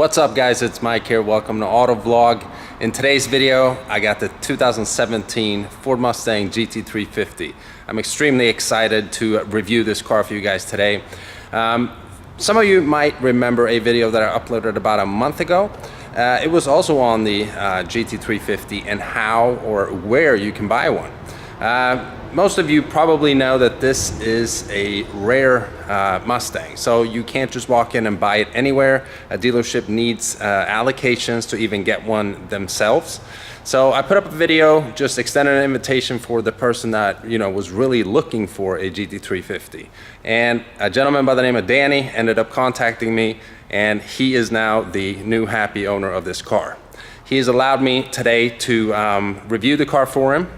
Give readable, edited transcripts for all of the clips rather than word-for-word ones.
What's up guys, it's Mike here. Welcome to Auto Vlog. In today's video, I got the 2017 Ford Mustang GT350. I'm extremely excited to review this car for you guys today. Some of you might remember a video that I uploaded about a month ago. It was also on the GT350 and how or where you can buy one. Most of you probably know that this is a rare Mustang, so you can't just walk in and buy it anywhere. A dealership needs allocations to even get one themselves. So I put up a video, just extended an invitation for the person that was really looking for a GT350. And a gentleman by the name of Danny ended up contacting me, and he is now the new happy owner of this car. He has allowed me today to review the car for him.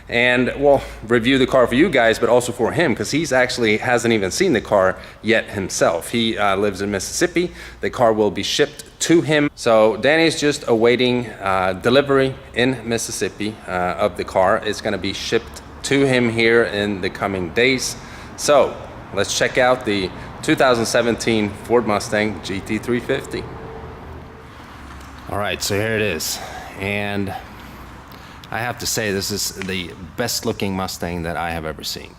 And well, review the car for you guys, but also for him, because he's actually hasn't even seen the car yet himself. He lives in Mississippi. The car will be shipped to him. So Danny's just awaiting delivery in Mississippi of the car. It's going to be shipped to him here in the coming days. So let's check out the 2017 Ford Mustang GT350. All right, so here it is. And I have to say, this is the best looking Mustang that I have ever seen.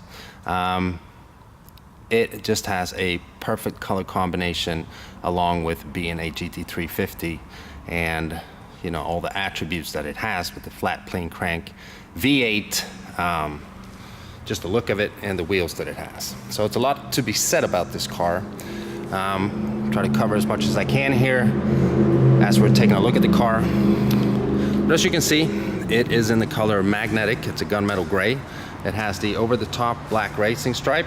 It just has a perfect color combination along with being a GT350 and all the attributes that it has with the flat plane crank V8, just the look of it and the wheels that it has. So it's a lot to be said about this car. Try to cover as much as I can here as we're taking a look at the car. But as you can see, it is in the color magnetic. It's a gunmetal gray. It has the over-the-top black racing stripe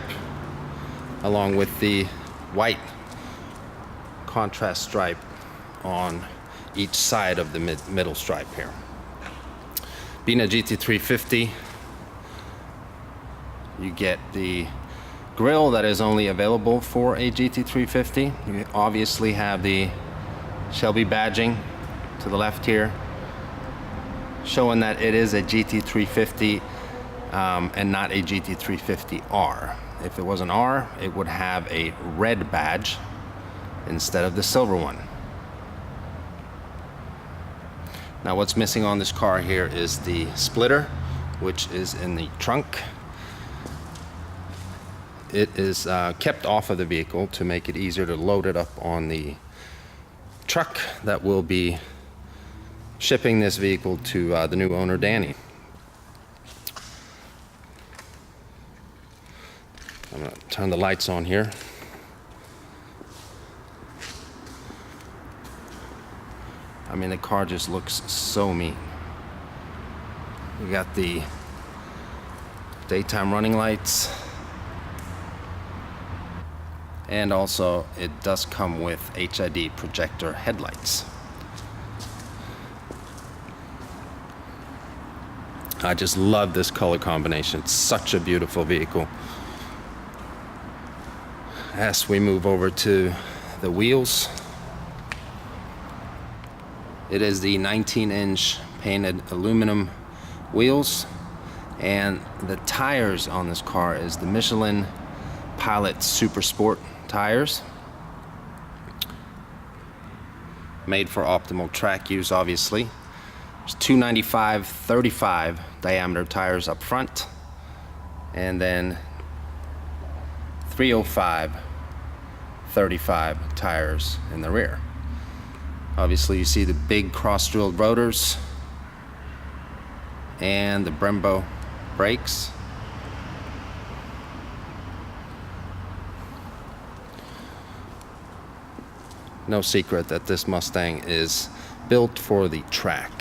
along with the white contrast stripe on each side of the middle stripe here. Being a GT350, you get the grille that is only available for a GT350. You obviously have the Shelby badging to the left here, showing that it is a GT350 and not a GT350R. If it was an R, it would have a red badge instead of the silver one. Now what's missing on this car here is the splitter, which is in the trunk. It is kept off of the vehicle to make it easier to load it up on the truck that will be shipping this vehicle to the new owner, Danny. I'm going to turn the lights on here. I mean, the car just looks so mean. We got the daytime running lights, and also it does come with HID projector headlights. I just love this color combination. It's such a beautiful vehicle. As we move over to the wheels, it is the 19-inch painted aluminum wheels, and the tires on this car is the Michelin Pilot Super Sport tires, made for optimal track use, obviously. There's 295/35 diameter tires up front, and then 305/35 tires in the rear. Obviously you see the big cross-drilled rotors and the Brembo brakes. No secret that this Mustang is built for the track.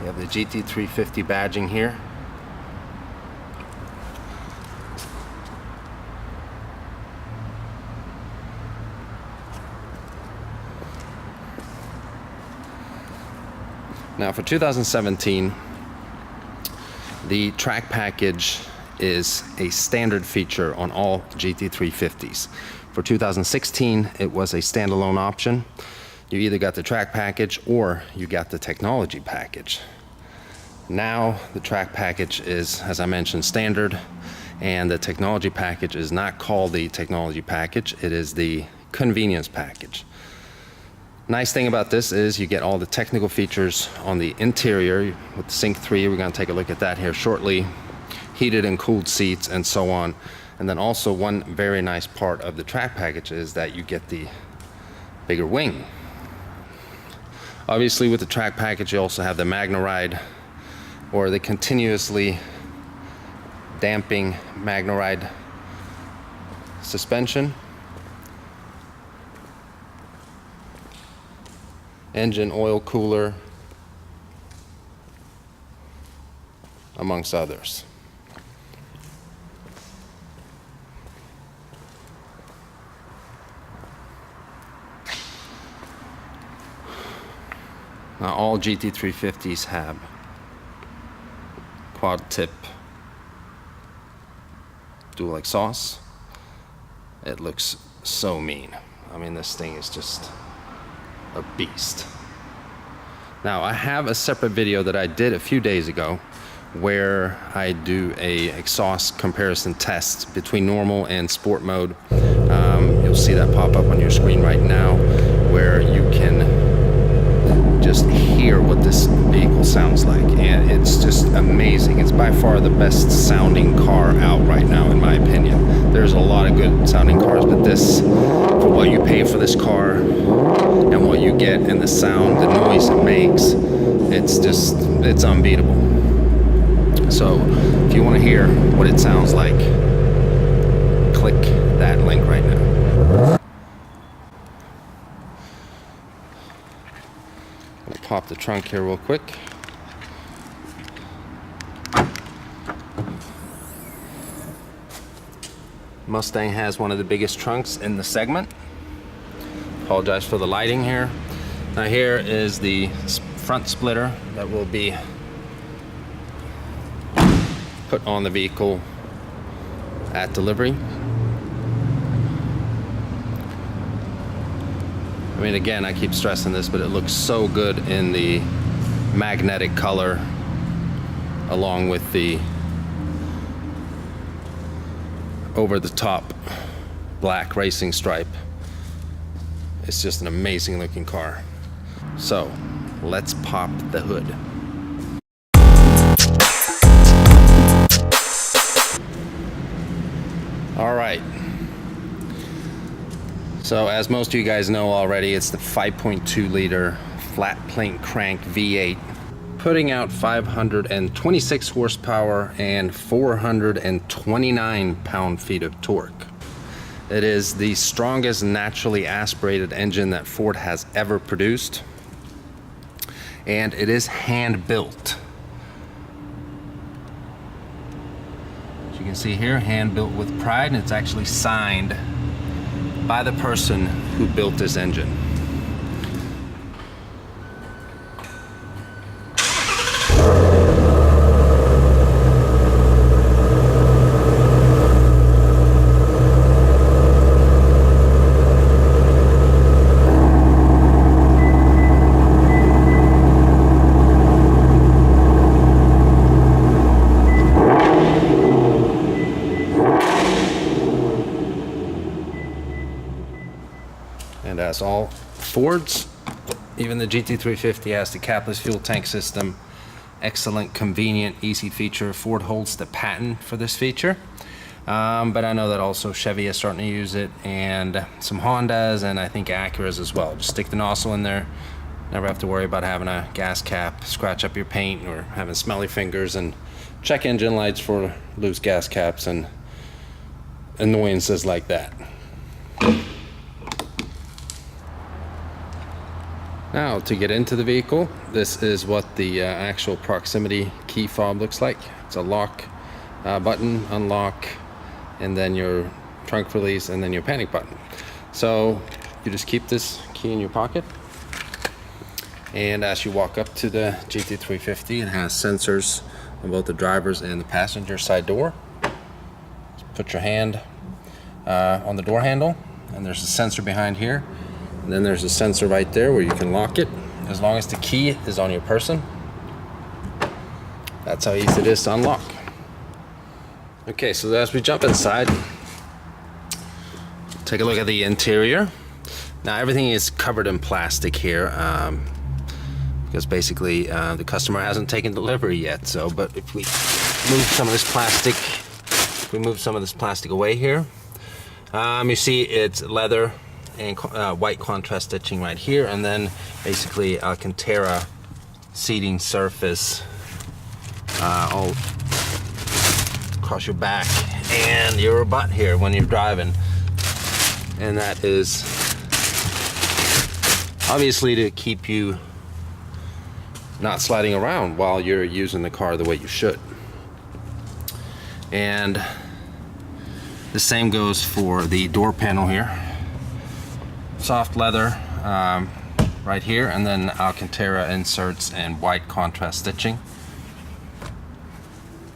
We have the GT350 badging here. Now for 2017, the track package is a standard feature on all GT350s. For 2016, it was a standalone option. You either got the track package or you got the technology package. Now the track package is, as I mentioned, standard, and the technology package is not called the technology package. It is the convenience package. Nice thing about this is you get all the technical features on the interior with the Sync 3. We're going to take a look at that here shortly. Heated and cooled seats and so on. And then also one very nice part of the track package is that you get the bigger wing. Obviously with the track package you also have the MagneRide, or the continuously damping MagneRide suspension. Engine oil cooler, amongst others. Now all GT350s have quad tip dual exhaust. It looks so mean. I mean, this thing is just a beast. Now I have a separate video that I did a few days ago where I do a exhaust comparison test between normal and sport mode. You'll see that pop up on your screen right now, where you can just hear what this vehicle sounds like, and it's just amazing. It's by far the best sounding car out right now, in my opinion. There's a lot of good sounding cars, but this, for what you pay for this car and what you get and the sound, the noise it makes, it's unbeatable. So if you want to hear what it sounds like, click that link right now. Pop the trunk here real quick. Mustang has one of the biggest trunks in the segment. Apologize for the lighting here. Now here is the front splitter that will be put on the vehicle at delivery. I mean, again, I keep stressing this, but it looks so good in the magnetic color along with the over-the-top black racing stripe. It's just an amazing looking car. So let's pop the hood. All right. So as most of you guys know already, it's the 5.2 liter flat plate crank V8, putting out 526 horsepower and 429 pound-feet of torque. It is the strongest naturally aspirated engine that Ford has ever produced, and it is hand built. As you can see here, hand built with pride, and it's actually signed by the person who built this engine. And as all Fords, even the GT350 has the capless fuel tank system. Excellent, convenient, easy feature. Ford holds the patent for this feature. But I know that also Chevy is starting to use it, and some Hondas, and I think Acuras as well. Just stick the nozzle in there. Never have to worry about having a gas cap scratch up your paint or having smelly fingers, and check engine lights for loose gas caps and annoyances like that. Now to get into the vehicle, this is what the actual proximity key fob looks like. It's a lock button, unlock, and then your trunk release, and then your panic button. So you just keep this key in your pocket, and as you walk up to the GT350, it has sensors on both the driver's and the passenger side door. Just put your hand on the door handle, and there's a sensor behind here. And then there's a sensor right there where you can lock it, as long as the key is on your person. That's how easy it is to unlock. Okay, so as we jump inside, take a look at the interior. Now everything is covered in plastic here because basically the customer hasn't taken delivery yet. So, but if we move some of this plastic, away here, you see it's leather and white contrast stitching right here, and then basically Alcantara seating surface all across your back and your butt here when you're driving, and that is obviously to keep you not sliding around while you're using the car the way you should. And the same goes for the door panel here. Soft leather right here, and then Alcantara inserts and white contrast stitching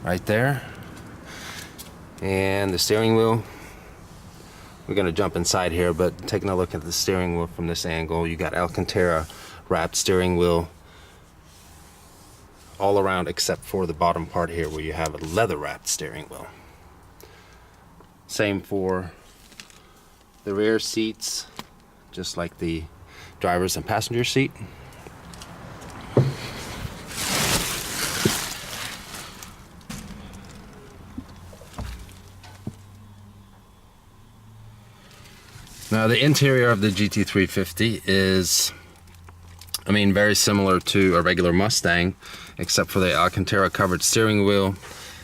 right there. And the steering wheel, we're going to jump inside here, but taking a look at the steering wheel from this angle, you got Alcantara wrapped steering wheel all around except for the bottom part here where you have a leather wrapped steering wheel. Same for the rear seats, just like the driver's and passenger seat. Now the interior of the GT350 is, I mean, very similar to a regular Mustang, except for the Alcantara covered steering wheel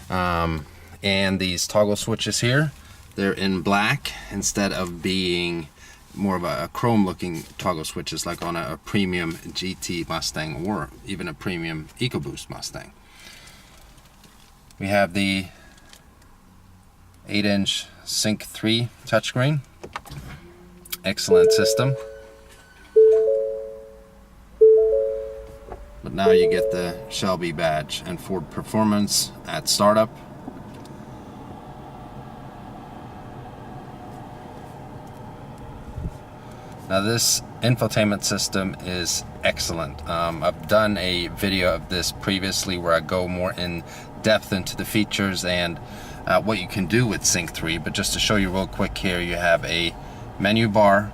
and these toggle switches here. They're in black instead of being more of a chrome looking toggle switches like on a premium GT Mustang or even a premium EcoBoost Mustang. We have the 8-inch Sync 3 touchscreen. Excellent system. But now you get the Shelby badge and Ford Performance at startup. Now this infotainment system is excellent. I've done a video of this previously where I go more in depth into the features and what you can do with Sync 3, but just to show you real quick here, you have a menu bar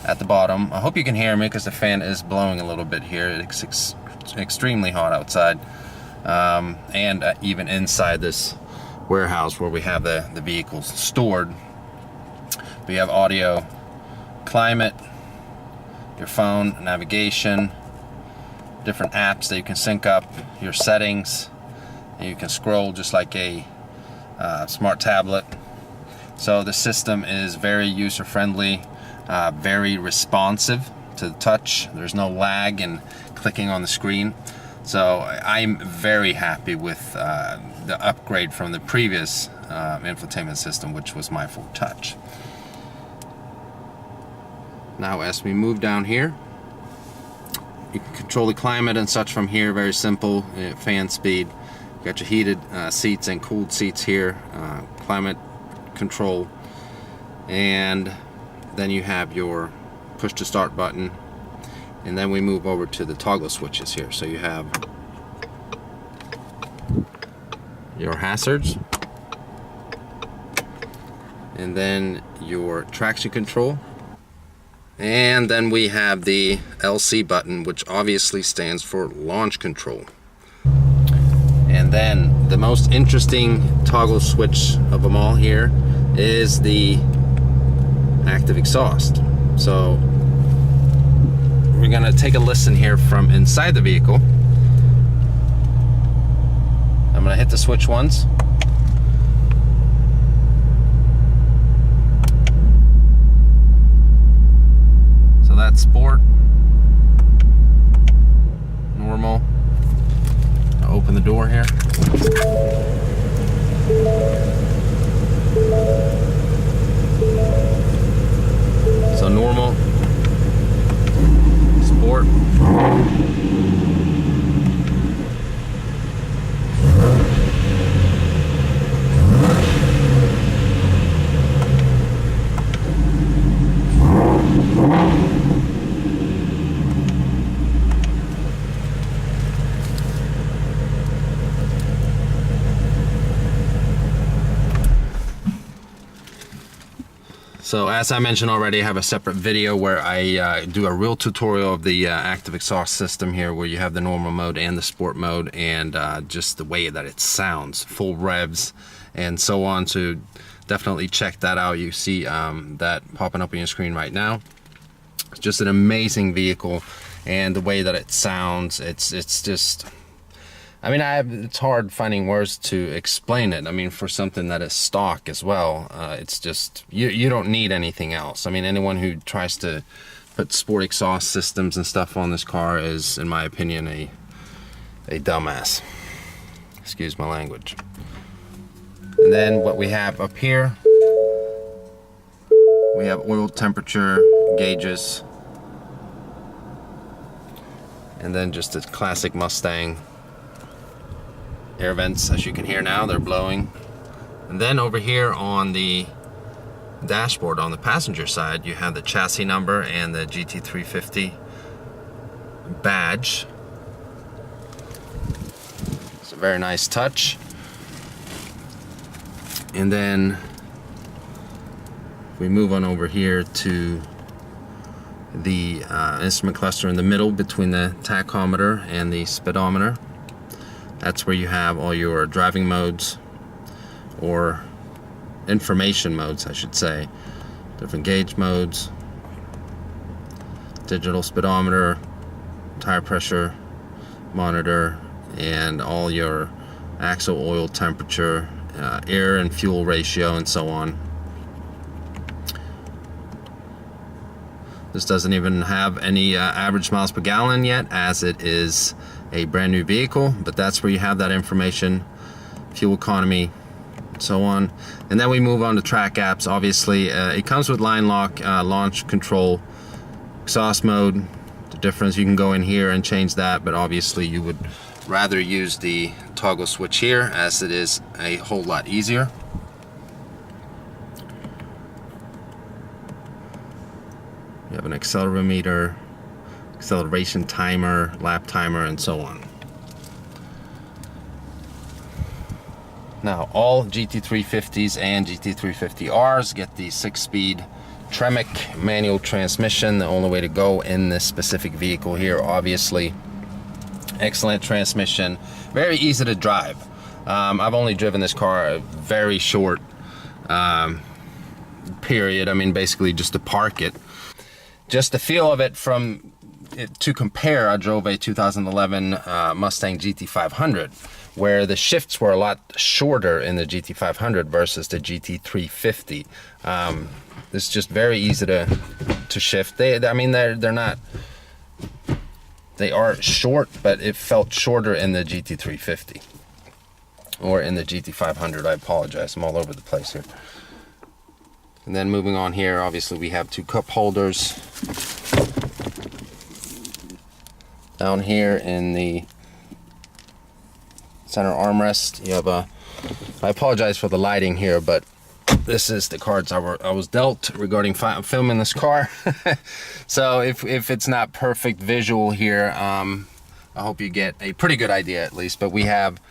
at the bottom. I hope you can hear me because the fan is blowing a little bit here. It's extremely hot outside, and even inside this warehouse where we have the vehicles stored. We have audio, climate, your phone, navigation, different apps that you can sync up, your settings, and you can scroll just like a smart tablet. So the system is very user-friendly, very responsive to the touch. There's no lag in clicking on the screen. So I'm very happy with the upgrade from the previous infotainment system, which was my Ford Touch. Now as we move down here, you can control the climate and such from here. Very simple. Fan speed. You got your heated seats and cooled seats here. Climate control, and then you have your push to start button, and then we move over to the toggle switches here. So you have your hazards, and then your traction control, and then we have the LC button, which obviously stands for launch control. And then the most interesting toggle switch of them all here is the active exhaust. So we're gonna take a listen here from inside the vehicle. I'm gonna hit the switch once. So that's sport, normal. I'll open the door here. So normal, sport, So as I mentioned already, I have a separate video where I do a real tutorial of the active exhaust system here, where you have the normal mode and the sport mode, and just the way that it sounds, full revs and so on. So definitely check that out. You see that popping up on your screen right now. It's just an amazing vehicle, and the way that it sounds, it's just, I mean, it's hard finding words to explain it. I mean, for something that is stock as well, it's just, you don't need anything else. I mean, anyone who tries to put sport exhaust systems and stuff on this car is, in my opinion, a dumbass. Excuse my language. And then what we have up here, we have oil temperature gauges, and then just a classic Mustang air vents. As you can hear now, they're blowing. And then over here on the dashboard on the passenger side, you have the chassis number and the GT350 badge. It's a very nice touch. And then we move on over here to the instrument cluster in the middle between the tachometer and the speedometer. That's where you have all your driving modes, or information modes, I should say. Different gauge modes, digital speedometer, tire pressure monitor, and all your axle oil temperature, air and fuel ratio, and so on. This doesn't even have any average miles per gallon yet, as it is a brand new vehicle, but that's where you have that information, fuel economy, so on. And then we move on to track apps. Obviously, it comes with line lock, launch control, exhaust mode. The difference, you can go in here and change that, but obviously you would rather use the toggle switch here, as it is a whole lot easier. You have an accelerometer, acceleration timer, lap timer, and so on. Now, all GT350s and GT350Rs get the 6-speed Tremec manual transmission, the only way to go in this specific vehicle here, obviously. Excellent transmission, very easy to drive. I've only driven this car a very short period. I mean, basically just to park it. Just the feel of it, from it, to compare, I drove a 2011 Mustang GT500, where the shifts were a lot shorter in the GT500 versus the GT350. It's just very easy to shift. I mean, they're not, they are short, but it felt shorter in the GT350 or in the GT500. I apologize, I'm all over the place here. And then moving on here, obviously we have 2 cup holders. Down here in the center armrest, you have a, I apologize for the lighting here, but this is the cards I was dealt regarding filming this car. So if it's not perfect visual here, I hope you get a pretty good idea at least. But we have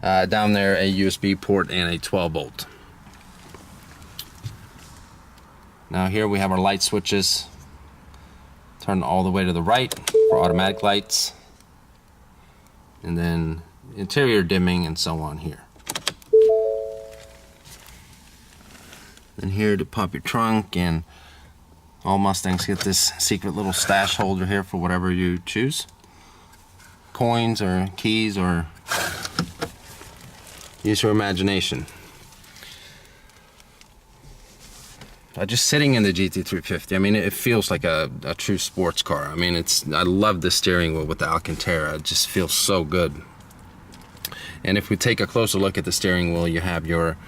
down there a USB port and a 12-volt. Now here we have our light switches. Turn all the way to the right for automatic lights. And then interior dimming and so on here. Then here to pop your trunk, and all Mustangs get this secret little stash holder here for whatever you choose. Coins or keys, or use your imagination. Just sitting in the GT350, I mean, it feels like a true sports car. I mean, I love the steering wheel with the Alcantara. It just feels so good. And if we take a closer look at the steering wheel, you have your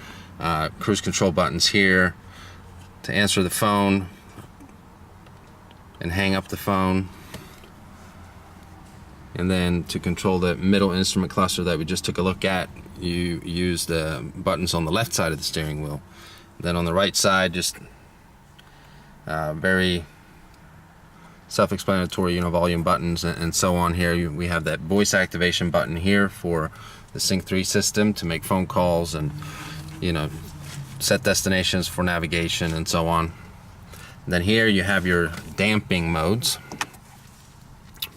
cruise control buttons here to answer the phone and hang up the phone. And then to control the middle instrument cluster that we just took a look at, you use the buttons on the left side of the steering wheel. Then on the right side, just very self-explanatory, you know, volume buttons and so on here. We have that voice activation button here for the Sync 3 system to make phone calls and, you know, set destinations for navigation and so on. Then here you have your damping modes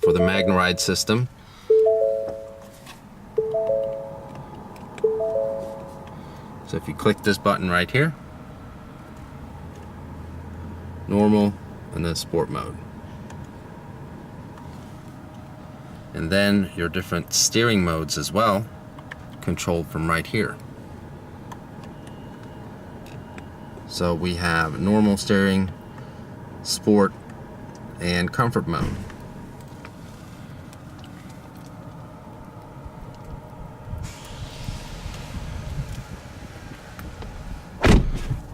for the MagneRide system. So if you click this button right here, normal, and then sport mode. And then your different steering modes as well, controlled from right here. So we have normal steering, sport, and comfort mode.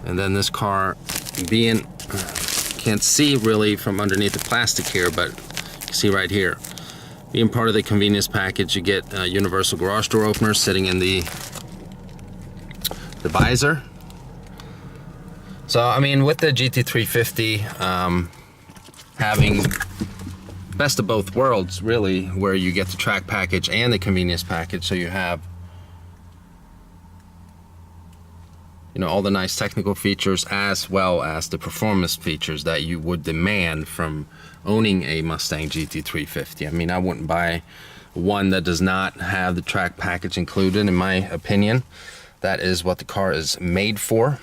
And then this car, being, can't see really from underneath the plastic here, but you can see right here. Being part of the convenience package, you get a universal garage door opener sitting in the visor. So, I mean, with the GT350, having best of both worlds, really, where you get the track package and the convenience package, so you have, you know, all the nice technical features as well as the performance features that you would demand from owning a Mustang GT350. I mean, I wouldn't buy one that does not have the track package included, in my opinion. That is what the car is made for.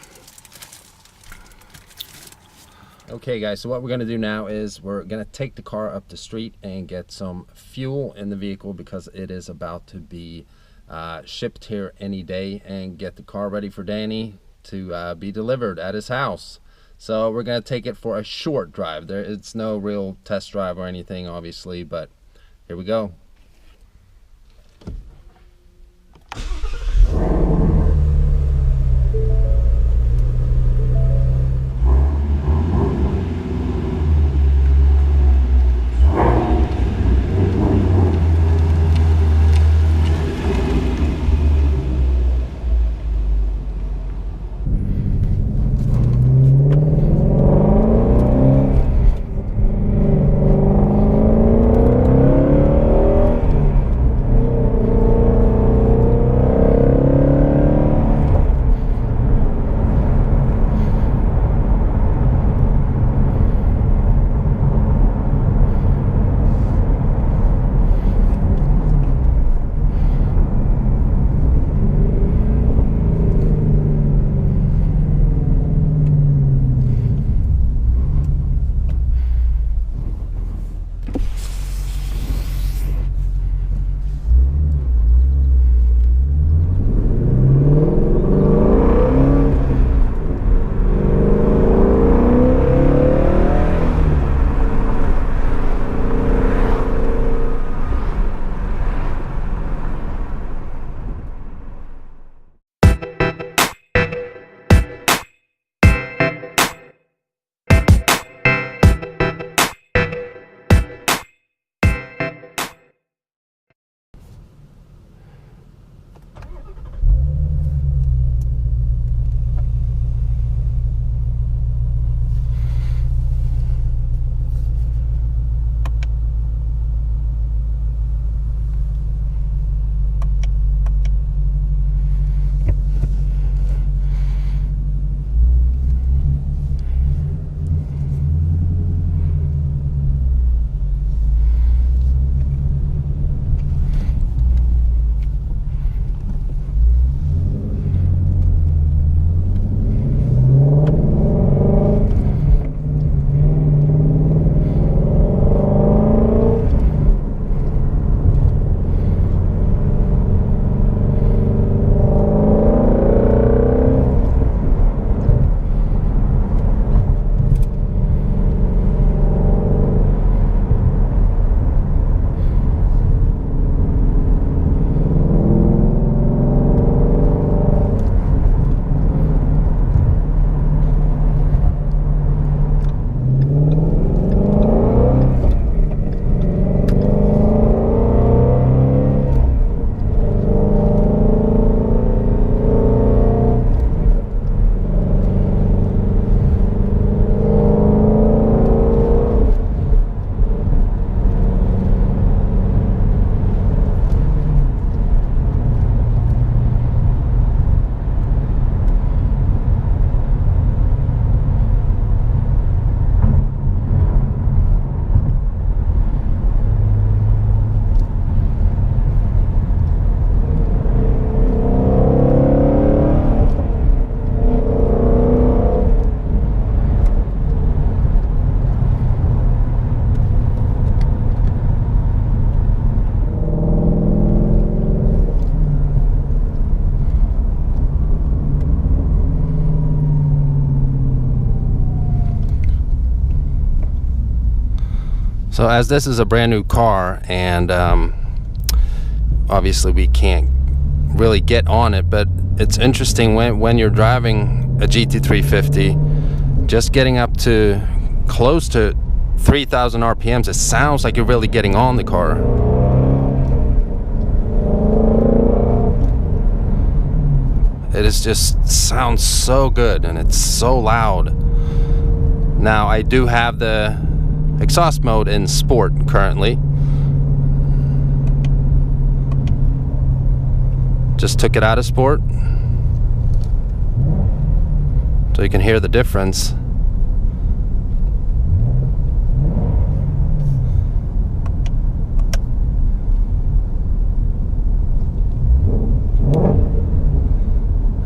Okay guys, so what we're going to do now is we're going to take the car up the street and get some fuel in the vehicle, because it is about to be shipped here any day, and get the car ready for Danny to be delivered at his house. So we're going to take it for a short drive. It's no real test drive or anything, obviously, but here we go. So as this is a brand new car, and obviously we can't really get on it, but it's interesting when you're driving a GT350, just getting up to close to 3,000 RPMs, it sounds like you're really getting on the car. It is just sounds so good, and it's so loud. Now I do have the exhaust mode in sport currently. Just took it out of sport so you can hear the difference.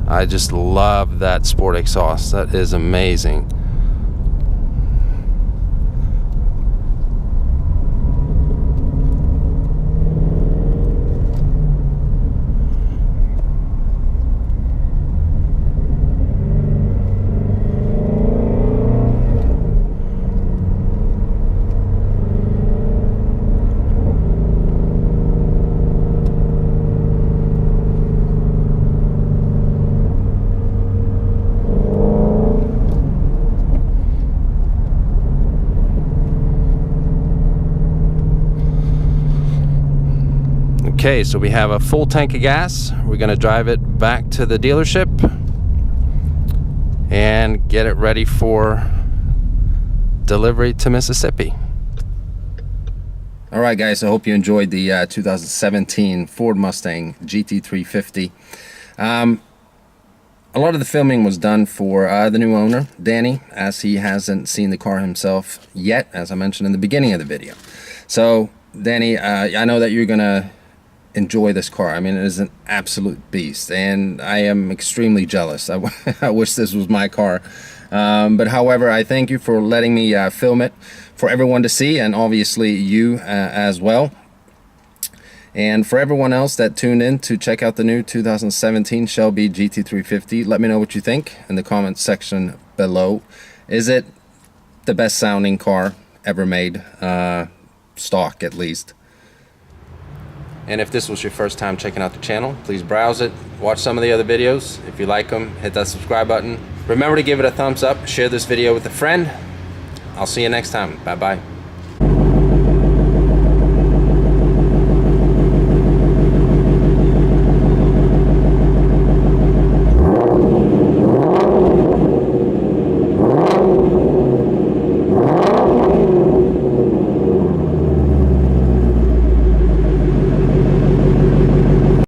I just love that sport exhaust. That is amazing. Okay, so we have a full tank of gas. We're gonna drive it back to the dealership and get it ready for delivery to Mississippi. All right, guys, I hope you enjoyed the 2017 Ford Mustang GT350. A lot of the filming was done for the new owner, Danny, as he hasn't seen the car himself yet, as I mentioned in the beginning of the video. So, Danny, I know that you're gonna enjoy this car. I mean, it is an absolute beast, and I am extremely jealous. I wish this was my car. But however, I thank you for letting me film it for everyone to see, and obviously you as well. And for everyone else that tuned in to check out the new 2017 Shelby GT350, let me know what you think in the comments section below. Is it the best sounding car ever made, stock at least? And if this was your first time checking out the channel, please browse it, watch some of the other videos. If you like them, hit that subscribe button. Remember to give it a thumbs up, share this video with a friend. I'll see you next time. Bye-bye.